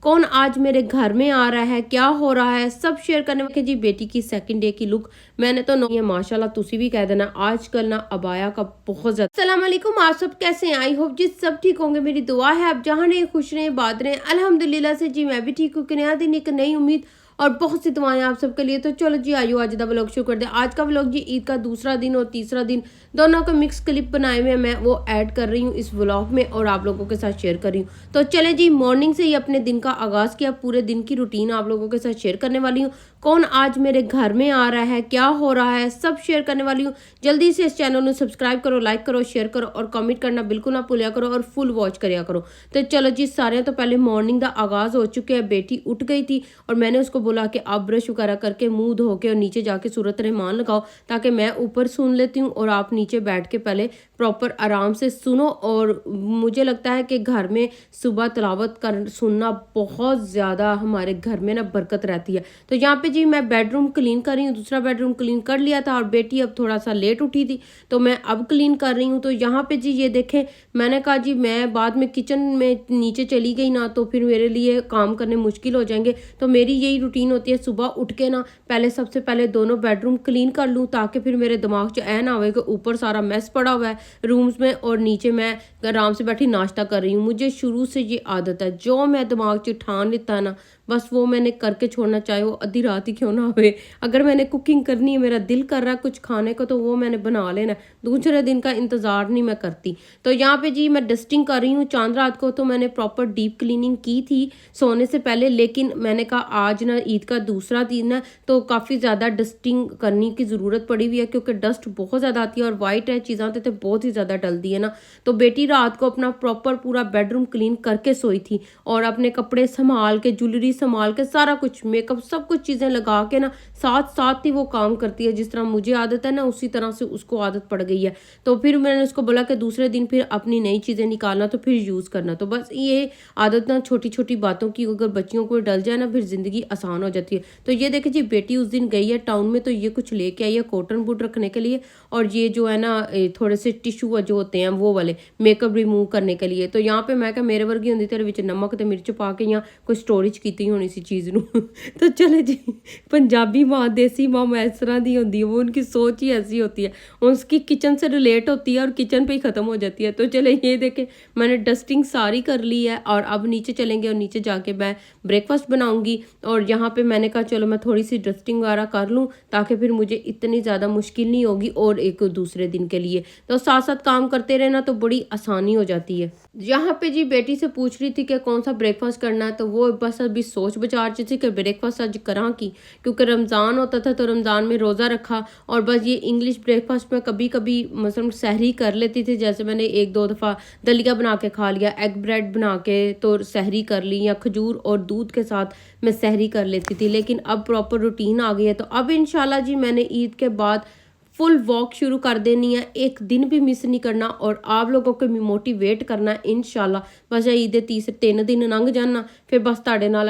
कौन आज मेरे घर में आ रहा है, क्या हो रहा है, सब शेयर करने वाले जी। बेटी की सेकंड डे की लुक मैंने तो नहीं है माशाल्लाह, तुसी भी कह देना आजकल ना अबाया का बहुत ज्यादा। अस्सलाम वालेकुम, आप सब कैसे हैं? आई होप जी सब ठीक होंगे। मेरी दुआ है आप जहाँ रहे खुश रहें, बात रहें। अल्हम्दुलिल्लाह से जी मैं भी ठीक हूँ। कि नया दिन, एक नई उम्मीद और बहुत सी दुआएं आप सबके लिए। तो चलो जी आइयो आज का व्लॉग शुरू कर दे। आज का व्लॉग जी ईद का दूसरा दिन और तीसरा दिन दोनों का मिक्स क्लिप बनाए हुए हैं, मैं वो ऐड कर रही हूँ इस व्लॉग में और आप लोगों के साथ शेयर कर रही हूँ। तो चले जी, मॉर्निंग से ही अपने दिन का आगाज किया, पूरे दिन की रूटीन आप लोगों के साथ शेयर करने वाली हूँ। कौन आज मेरे घर में आ रहा है, क्या हो रहा है, सब शेयर करने वाली हूँ। जल्दी से इस चैनल को सब्सक्राइब करो, लाइक करो, शेयर करो और कमेंट करना बिल्कुल ना भूलिया करो और फुल वॉच करिया करो। तो चलो जी, सारे तो पहले मॉर्निंग का आगाज हो चुके हैं। बेटी उठ गई थी और मैंने उसको बोला कि आप ब्रश वगैरह करके मुंह धो के और नीचे जाके सूरत रहमान लगाओ, ताकि मैं ऊपर सुन लेती हूँ और आप नीचे बैठ के पहले प्रॉपर आराम से सुनो। और मुझे लगता है कि घर में सुबह तिलावत कर सुनना बहुत ज़्यादा हमारे घर में ना बरकत रहती है। तो यहाँ पे जी मैं बेडरूम क्लीन कर रही हूँ, दूसरा बेडरूम क्लीन कर लिया था और बेटी अब थोड़ा सा लेट उठी थी तो मैं अब क्लीन कर रही हूँ। तो यहाँ पे जी ये देखें, मैंने कहा जी मैं बाद में किचन में नीचे चली गई ना तो फिर मेरे लिए काम करने मुश्किल हो जाएंगे। तो मेरी यही रूटीन होती है, सुबह उठ के ना पहले सबसे पहले दोनों बेडरूम क्लीन कर लूँ, ताकि फिर मेरे दिमाग च ऐ ना हो कि ऊपर सारा मैस पड़ा हुआ है रूम्स में और नीचे मैं आराम से बैठी नाश्ता कर रही हूँ। मुझे शुरू से ये आदत है, जो मैं दिमाग च ठान लेता है ना बस वो मैंने करके छोड़ना, चाहे वो आधी रात ही क्यों ना हो। अगर मैंने कुकिंग करनी है, मेरा दिल कर रहा है कुछ खाने को, तो वो मैंने बना लेना, दूसरे दिन का इंतज़ार नहीं मैं करती। तो यहाँ पे जी मैं डस्टिंग कर रही हूँ। चांद रात को तो मैंने प्रॉपर डीप क्लीनिंग की थी सोने से पहले, लेकिन मैंने कहा आज ना ईद का दूसरा दिन है तो काफ़ी ज़्यादा डस्टिंग करने की ज़रूरत पड़ी हुई है, क्योंकि डस्ट बहुत ज़्यादा आती है और वाइट है चीज़ां तो बहुत ही ज़्यादा डलती है ना। तो बेटी रात को अपना प्रॉपर पूरा बेडरूम क्लीन करके सोई थी और अपने कपड़े संभाल के, ज्वेलरी संभाल के, सारा कुछ मेकअप सब कुछ चीज़ें लगा के ना साथ साथ ही वो काम करती है। जिस तरह मुझे आदत है ना उसी तरह से उसको आदत पड़ गई है। तो फिर मैंने उसको बोला कि दूसरे दिन फिर अपनी नई चीज़ें निकालना तो फिर यूज़ करना। तो बस ये आदत ना छोटी छोटी बातों की अगर बच्चियों को डल जाए ना फिर ज़िंदगी आसान हो जाती है। तो ये देखिए जी, बेटी उस दिन गई है टाउन में तो ये कुछ लेके आई है कॉटन बुड रखने के लिए और ये जो है ना थोड़े से टिश्यू जो होते हैं वो वाले मेकअप रिमूव करने के लिए। तो यहाँ पे मैं क्या मेरे वर्गी होंगी तेरे विच नमक ते मिर्च पा के या कोई स्टोरेज की होनी सी चीज़ नू। तो चले जी, पंजाबी माँ, देसी माँ इस तरह दी होती है, वो उनकी सोच ही ऐसी होती है, उसकी किचन से रिलेट होती है और किचन पे ही ख़त्म हो जाती है। तो चले ये देखें, मैंने डस्टिंग सारी कर ली है और अब नीचे चलेंगे और नीचे जाके मैं ब्रेकफास्ट बनाऊंगी। और यहाँ पे मैंने कहा चलो मैं थोड़ी सी डस्टिंग वगैरह कर लूँ ताकि फिर मुझे इतनी ज़्यादा मुश्किल नहीं होगी और एक दूसरे दिन के लिए तो साथ साथ काम करते रहना तो बड़ी आसानी हो जाती है। यहाँ पे जी बेटी से पूछ रही थी कि कौन सा ब्रेकफास्ट करना है, तो वो बस अभी सोच विचार थी कि ब्रेकफास्ट आज करा की, क्योंकि रमज़ान होता था तो रमज़ान में रोज़ा रखा और बस ये इंग्लिश ब्रेकफास्ट में कभी कभी मतलब सहरी कर लेती थी। जैसे मैंने एक दो दफ़ा दलिया बना के खा लिया, एग ब्रेड बना के तो सहरी कर ली, या खजूर और दूध के साथ मैं सहरी कर लेती थी। लेकिन अब प्रॉपर रूटीन आ गई है तो अब इंशाल्लाह जी मैंने ईद के बाद फुल वॉक शुरू कर देनी है, एक दिन भी मिस नहीं करना और आप लोगों को मोटिवेट करना है इंशाल्लाह। बस ईद के तीसरे 3 दिन लंघ जाना फिर बस तुहाडे नाल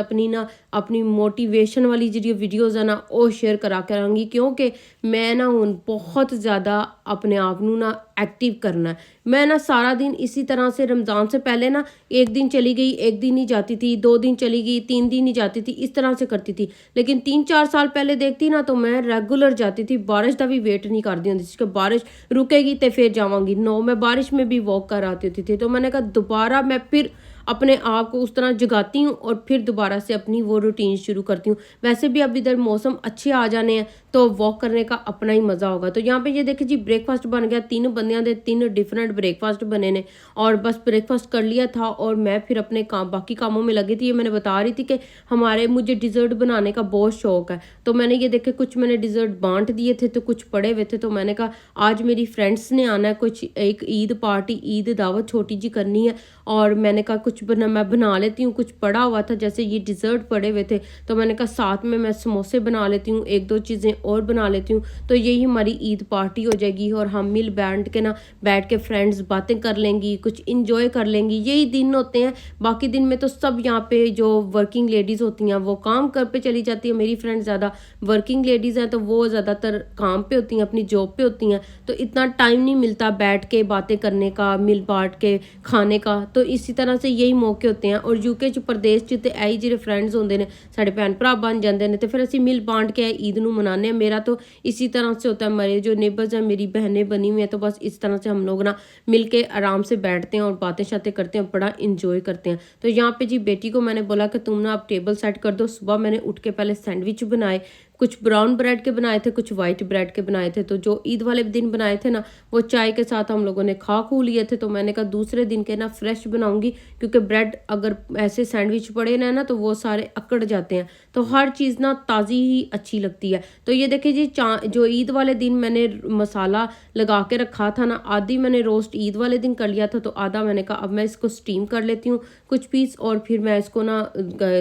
अपनी मोटिवेशन वाली जी वीडियोज़ है ना वो शेयर करा करांगी, क्योंकि मैं ना हुण बहुत ज़्यादा अपने आप नू ना एक्टिव करना है। मैं ना सारा दिन इसी तरह से रमज़ान से पहले ना एक दिन चली गई, एक दिन नहीं जाती थी, 2 दिन चली गई, 3 दिन नहीं जाती थी, इस तरह से करती थी। लेकिन 3-4 साल पहले देखती ना तो मैं रेगुलर जाती थी, बारिश का भी वेट नहीं करती होंदी थी कि बारिश रुकेगी तो फिर जावांगी। नो, मैं बारिश में भी वॉक कर आती होती थी। तो मैंने कहा दोबारा मैं फिर अपने आप को उस तरह जगाती हूँ और फिर दोबारा से अपनी वो रूटीन शुरू करती हूँ। वैसे भी अब इधर मौसम अच्छे आ जाने हैं तो वॉक करने का अपना ही मज़ा होगा। तो यहाँ पे ये देखिए जी ब्रेकफास्ट बन गया, 3 बंदियां दे 3 डिफरेंट ब्रेकफास्ट बने ने और बस ब्रेकफास्ट कर लिया था और मैं फिर अपने काम बाकी कामों में लगी थी। ये मैंने बता रही थी कि मुझे डिज़र्ट बनाने का बहुत शौक है, तो मैंने ये देखे कुछ मैंने डिज़र्ट बांट दिए थे तो कुछ पड़े हुए थे। तो मैंने कहा आज मेरी फ्रेंड्स ने आना है, कुछ एक ईद पार्टी, ईद दावत छोटी जी करनी है और मैंने कहा कुछ मैं बना लेती हूँ। कुछ पड़ा हुआ था जैसे ये डिज़र्ट पड़े हुए थे तो मैंने कहा साथ में मैं समोसे बना लेती हूँ, 1-2 चीज़ें और बना लेती हूँ, तो यही हमारी ईद पार्टी हो जाएगी और हम मिल बैठ के फ्रेंड्स बातें कर लेंगी, कुछ इंजॉय कर लेंगी। यही दिन होते हैं, बाकी दिन में तो सब यहाँ पे जो वर्किंग लेडीज़ होती हैं वो काम कर पे चली जाती है। मेरी फ्रेंड्स ज़्यादा वर्किंग लेडीज़ हैं तो वो ज़्यादातर काम पे होती हैं, अपनी जॉब पे होती हैं, तो इतना टाइम नहीं मिलता बैठ के बातें करने का, मिल बांट के खाने का। तो इसी तरह से यही मौके होते हैं और यूके च प्रदेश च ते ऐही जेह्ड़े फ्रेंड्स होंदे ने साढ़े भैन भरा बन जाते हैं तो फिर असी मिल बांट के ईद नू मनाने हैं। मेरा तो इसी तरह से होता है, मेरे जो नेबर्स हैं मेरी बहनें बनी हुई हैं तो बस इस तरह से हम लोग ना मिल के आराम से बैठते हैं और बातें शातें करते हैं, बड़ा इंजॉय करते हैं। तो यहाँ पे जी बेटी को मैंने बोला कि तुम ना आप टेबल सेट कर दो। सुबह मैंने उठ के पहले सैंडविच बनाए, कुछ ब्राउन ब्रेड के बनाए थे, कुछ वाइट ब्रेड के बनाए थे। तो जो ईद वाले दिन बनाए थे ना वो चाय के साथ हम लोगों ने खा खू लिए थे। तो मैंने कहा दूसरे दिन के ना फ्रेश बनाऊंगी, क्योंकि ब्रेड अगर ऐसे सैंडविच पड़े ना तो वो सारे अकड़ जाते हैं। तो हर चीज़ ना ताज़ी ही अच्छी लगती है। तो ये देखिए जी जो ईद वाले दिन मैंने मसाला लगा के रखा था ना, आधी मैंने रोस्ट ईद वाले दिन कर लिया था, तो आधा मैंने कहा अब मैं इसको स्टीम कर लेती हूँ कुछ पीस, और फिर मैं इसको ना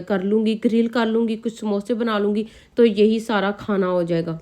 कर लूँगी, ग्रिल कर लूँगी, कुछ समोसे बना लूँगी, तो यही सारा खाना हो जाएगा।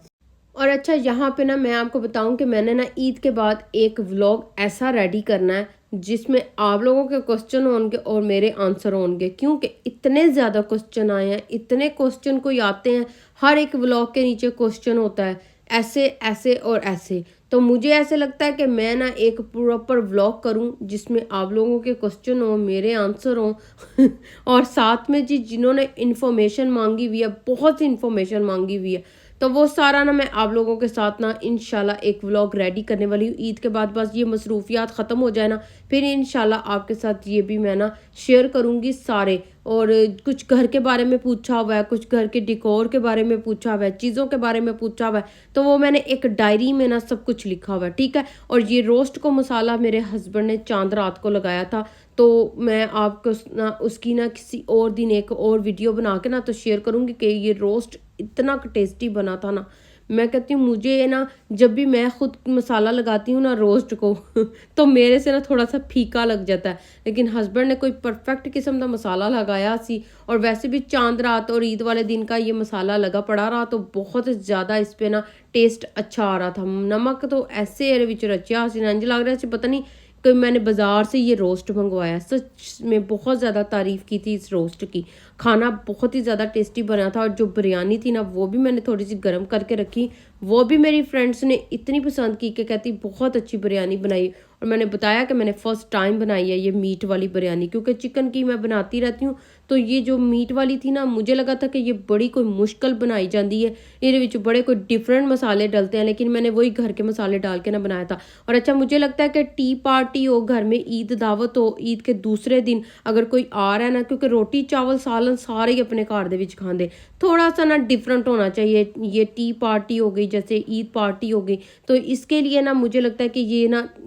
और अच्छा यहाँ पे ना मैं आपको बताऊं कि मैंने ना ईद के बाद एक व्लॉग ऐसा रेडी करना है जिसमें आप लोगों के क्वेश्चन होंगे और मेरे आंसर होंगे, क्योंकि इतने ज़्यादा क्वेश्चन आए हैं, इतने क्वेश्चन कोई आते हैं, हर एक व्लॉग के नीचे क्वेश्चन होता है ऐसे ऐसे और ऐसे। तो मुझे ऐसे लगता है कि मैं ना एक प्रॉपर व्लॉग करूं जिसमें आप लोगों के क्वेश्चन हो, मेरे आंसर हो और साथ में जी जिन्होंने इन्फॉर्मेशन मांगी हुई है, बहुत सी इन्फॉर्मेशन मांगी हुई है, तो वो सारा ना मैं आप लोगों के साथ ना इंशाल्लाह एक व्लॉग रेडी करने वाली हूँ। ईद के बाद बस ये मसरूफियात ख़त्म हो जाए ना, फिर इंशाल्लाह आपके साथ ये भी मैं ना शेयर करूँगी सारे। और कुछ घर के बारे में पूछा हुआ है, कुछ घर के डिकोर के बारे में पूछा हुआ है, चीज़ों के बारे में पूछा हुआ है, तो वो मैंने एक डायरी में ना सब कुछ लिखा हुआ है, ठीक है। और ये रोस्ट को मसाला मेरे हस्बैंड ने चांद रात को लगाया था, तो मैं आपको ना उसकी ना किसी और दिन एक और वीडियो बना के ना तो शेयर करूँगी कि ये रोस्ट इतना टेस्टी बना था ना। मैं कहती हूँ मुझे ना जब भी मैं खुद मसाला लगाती हूँ ना रोस्ट को तो मेरे से ना थोड़ा सा फीका लग जाता है, लेकिन हस्बैंड ने कोई परफेक्ट किस्म का मसाला लगाया सी। और वैसे भी चांद रात और ईद वाले दिन का ये मसाला लगा पड़ा रहा, तो बहुत ज़्यादा इस पे ना टेस्ट अच्छा आ रहा था। नमक तो ऐसे एरे विच रचिया सी, इंज लग रहा सी पता नहीं कि मैंने बाज़ार से ये रोस्ट मंगवाया। सच में बहुत ज़्यादा तारीफ़ की थी इस रोस्ट की। खाना बहुत ही ज़्यादा टेस्टी बना था, और जो बिरयानी थी ना वो भी मैंने थोड़ी सी गर्म करके रखी, वो भी मेरी फ्रेंड्स ने इतनी पसंद की कि कहती बहुत अच्छी बिरयानी बनाई। और मैंने बताया कि मैंने फ़र्स्ट टाइम बनाई है ये मीट वाली बिरयानी, क्योंकि चिकन की मैं बनाती रहती हूँ, तो ये जो मीट वाली थी ना मुझे लगा था कि ये बड़ी कोई मुश्किल बनाई जाती है, ये विच बड़े कोई डिफरेंट मसाले डलते हैं, लेकिन मैंने वही घर के मसाले डाल के ना बनाया था। और अच्छा मुझे लगता है कि टी पार्टी हो, घर में ईद दावत हो, ईद के दूसरे दिन अगर कोई आ रहा है ना, क्योंकि रोटी चावल सालन सारे ही अपने घर दे विच खांदे, थोड़ा सा ना डिफरेंट होना चाहिए। ये टी पार्टी हो गई, जैसे ईद पार्टी हो गई, तो इसके लिए ना मुझे लगता है कि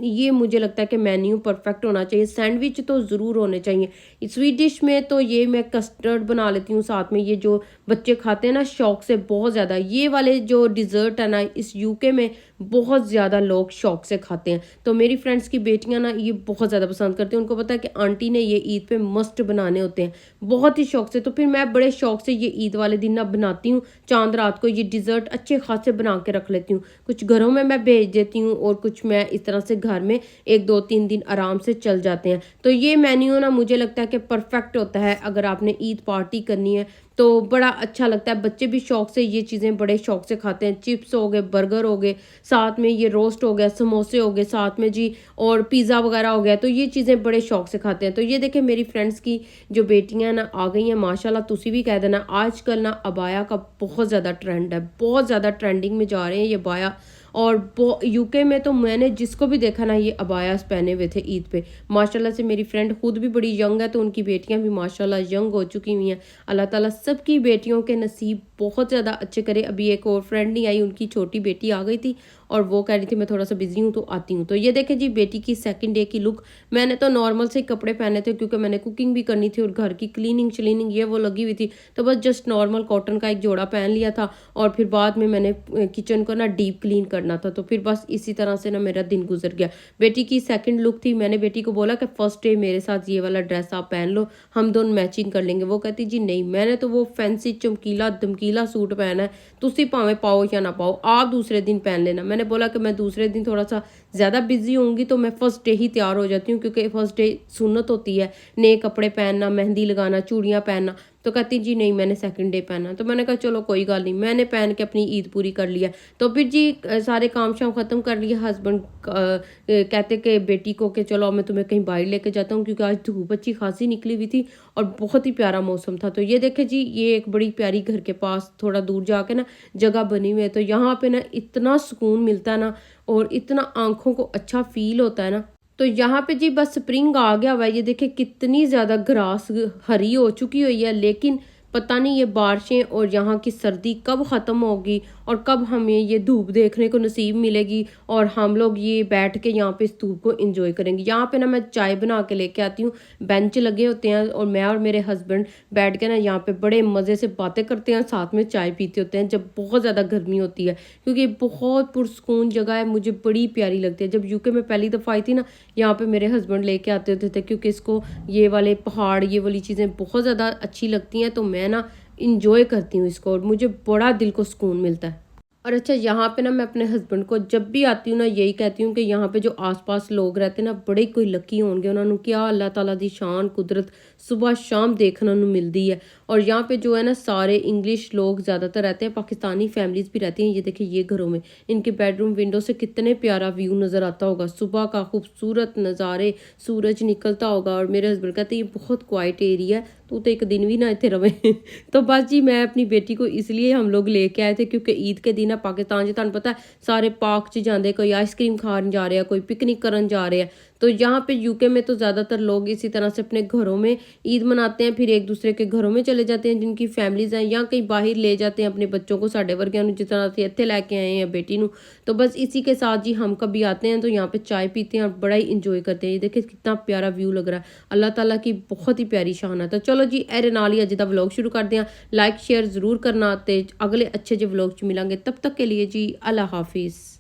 ये मुझे लगता है कि मेन्यू परफेक्ट होना चाहिए। सैंडविच तो ज़रूर होने चाहिए। स्वीट डिश में तो ये मैं कस्टर्ड बना लेती हूँ साथ में, ये जो बच्चे खाते हैं ना शौक से बहुत ज़्यादा, ये वाले जो डिज़र्ट है ना इस यूके में बहुत ज़्यादा लोग शौक से खाते हैं। तो मेरी फ्रेंड्स की बेटियां ना ये बहुत ज़्यादा पसंद करती हैं, उनको पता है कि आंटी ने ये ईद पे मस्ट बनाने होते हैं, बहुत ही शौक से। तो फिर मैं बड़े शौक से ये ईद वाले दिन ना बनाती हूँ, चांद रात को ये डिज़र्ट अच्छे खासे बना के रख लेती हूँ। कुछ घरों में मैं भेज देती हूँ और कुछ मैं इस तरह से घर में 1-2-3 दिन आराम से चल जाते हैं। तो ये मेन्यू ना मुझे लगता है कि परफेक्ट होता है अगर आपने ईद पार्टी करनी है, तो बड़ा अच्छा लगता है। बच्चे भी शौक से ये चीज़ें बड़े शौक से खाते हैं। चिप्स हो गए, बर्गर हो गए, साथ में ये रोस्ट हो गया, समोसे हो गए साथ में जी, और पिज़्ज़ा वगैरह हो गया, तो ये चीज़ें बड़े शौक से खाते हैं। तो ये देखें मेरी फ्रेंड्स की जो बेटियां ना आ गई हैं माशाल्लाह, तुसी भी कह देना। आजकल ना अबाया का बहुत ज़्यादा ट्रेंड है, बहुत ज़्यादा ट्रेंडिंग में जा रहे हैं ये अबाया। और यूके में तो मैंने जिसको भी देखा ना ये अबायास पहने हुए थे ईद पे। माशाल्लाह से मेरी फ्रेंड खुद भी बड़ी यंग है, तो उनकी बेटियां भी माशाल्लाह यंग हो चुकी हुई हैं। अल्लाह ताला सबकी बेटियों के नसीब बहुत ज़्यादा अच्छे करे। अभी एक और फ्रेंड नहीं आई, उनकी छोटी बेटी आ गई थी और वो कह रही थी मैं थोड़ा सा बिजी हूँ तो आती हूँ। तो ये देखें जी बेटी की सेकंड डे की लुक। मैंने तो नॉर्मल से कपड़े पहने थे क्योंकि मैंने कुकिंग भी करनी थी और घर की क्लीनिंग श्लीनिंग ये वो लगी हुई थी, तो बस जस्ट नॉर्मल कॉटन का एक जोड़ा पहन लिया था। और फिर बाद में मैंने किचन को ना डीप क्लीन करना था, तो फिर बस इसी तरह से ना मेरा दिन गुजर गया। बेटी की सेकंड लुक थी, मैंने बेटी को बोला कि फर्स्ट डे मेरे साथ ये वाला ड्रेस आप पहन लो, हम दोनों मैचिंग कर लेंगे। वो कहती जी नहीं, मैंने तो वो फैंसी चमकीला दमकीला सूट पहना है, तुसी भावें पाओ या ना पाओ, आप दूसरे दिन पहन लेना। मैंने बोला कि मैं दूसरे दिन थोड़ा सा ज़्यादा बिजी होंगी तो मैं फर्स्ट डे ही तैयार हो जाती हूँ, क्योंकि फर्स्ट डे सुन्नत होती है, नए कपड़े पहनना, मेहंदी लगाना, चूड़ियाँ पहनना। तो कहती जी नहीं, मैंने सेकंड डे पहना। तो मैंने कहा चलो कोई गल नहीं, मैंने पहन के अपनी ईद पूरी कर लिया। तो फिर जी सारे काम शाम ख़त्म कर लिए। हस्बैंड कहते कि बेटी को कि चलो मैं तुम्हें कहीं बाहर लेके जाता हूँ, क्योंकि आज धूप अच्छी खासी निकली हुई थी और बहुत ही प्यारा मौसम था। तो ये देखे जी, ये एक बड़ी प्यारी घर के पास थोड़ा दूर जाके ना जगह बनी हुई है। तो यहाँ पे ना इतना सुकून मिलता है ना, और इतना आँखों को अच्छा फ़ील होता है ना। तो यहाँ पे जी बस स्प्रिंग आ गया हुआ है। ये देखिए कितनी ज़्यादा ग्रास हरी हो चुकी हुई है, लेकिन पता नहीं ये बारिशें और यहाँ की सर्दी कब ख़त्म होगी और कब हमें ये धूप देखने को नसीब मिलेगी और हम लोग ये बैठ के यहाँ पे इस धूप को एंजॉय करेंगे। यहाँ पे ना मैं चाय बना के लेके आती हूँ, बेंच लगे होते हैं और मैं और मेरे हस्बैंड बैठ के ना यहाँ पे बड़े मज़े से बातें करते हैं, साथ में चाय पीते होते हैं जब बहुत ज़्यादा गर्मी होती है, क्योंकि बहुत पुरसकून जगह है, मुझे बड़ी प्यारी लगती है। जब यूके में पहली दफ़ा आई थी ना, यहाँ पे मेरे हस्बैंड लेके आते होते थे, क्योंकि इसको ये वाले पहाड़, ये वाली चीज़ें बहुत ज़्यादा अच्छी लगती हैं। तो मैं ना इंजॉय करती हूँ इसको और मुझे बड़ा दिल को सुकून मिलता है। और अच्छा, यहाँ पे ना मैं अपने हस्बैंड को जब भी आती हूँ ना यही कहती हूँ कि यहाँ पे जो आसपास लोग रहते हैं ना, बड़े कोई लकी होंगे, उन्होंने क्या अल्लाह ताला दी शान कुदरत सुबह शाम देखने को मिलती है। और यहाँ पे जो है ना सारे इंग्लिश लोग ज़्यादातर रहते हैं, पाकिस्तानी फैमिलीज़ भी रहती हैं। ये देखिए ये घरों में इनके बेडरूम विंडो से कितने प्यारा व्यू नज़र आता होगा, सुबह का खूबसूरत नज़ारे, सूरज निकलता होगा। और मेरे हस्बैंड कहते हैं ये बहुत क्वाइट एरिया है, तू तो एक दिन भी ना इतने रवे। तो बस जी मैं अपनी बेटी को इसलिए हम लोग लेके आए थे, क्योंकि ईद के दिन पाकिस्तान तुहानू पता है सारे पार्क च जाते, कोई आइसक्रीम खान जा रहे हैं, कोई पिकनिक करन जा रहे हैं। तो यहाँ पे यूके में तो ज़्यादातर लोग इसी तरह से अपने घरों में ईद मनाते हैं, फिर एक दूसरे के घरों में चले जाते हैं जिनकी फैमिलीज हैं, या कहीं बाहर ले जाते हैं अपने बच्चों को, साढ़े वर्गियां जिस तरह से इत्थे लैके आए हैं बेटी नू। तो बस इसी के साथ जी हम कभी आते हैं तो यहाँ पे चाय पीते हैं और बड़ा ही इंजॉय करते हैं। ये देखिए कितना प्यारा व्यू लग रहा है, अल्लाह ताला की बहुत ही प्यारी शान है। तो चलो जी एरे नाल ही अज दा व्लॉग शुरू करते हैं। लाइक शेयर जरूर करना, ते अगले अच्छे जे व्लॉग च मिलेंगे। तब तक के लिए जी अल्लाह हाफिज़।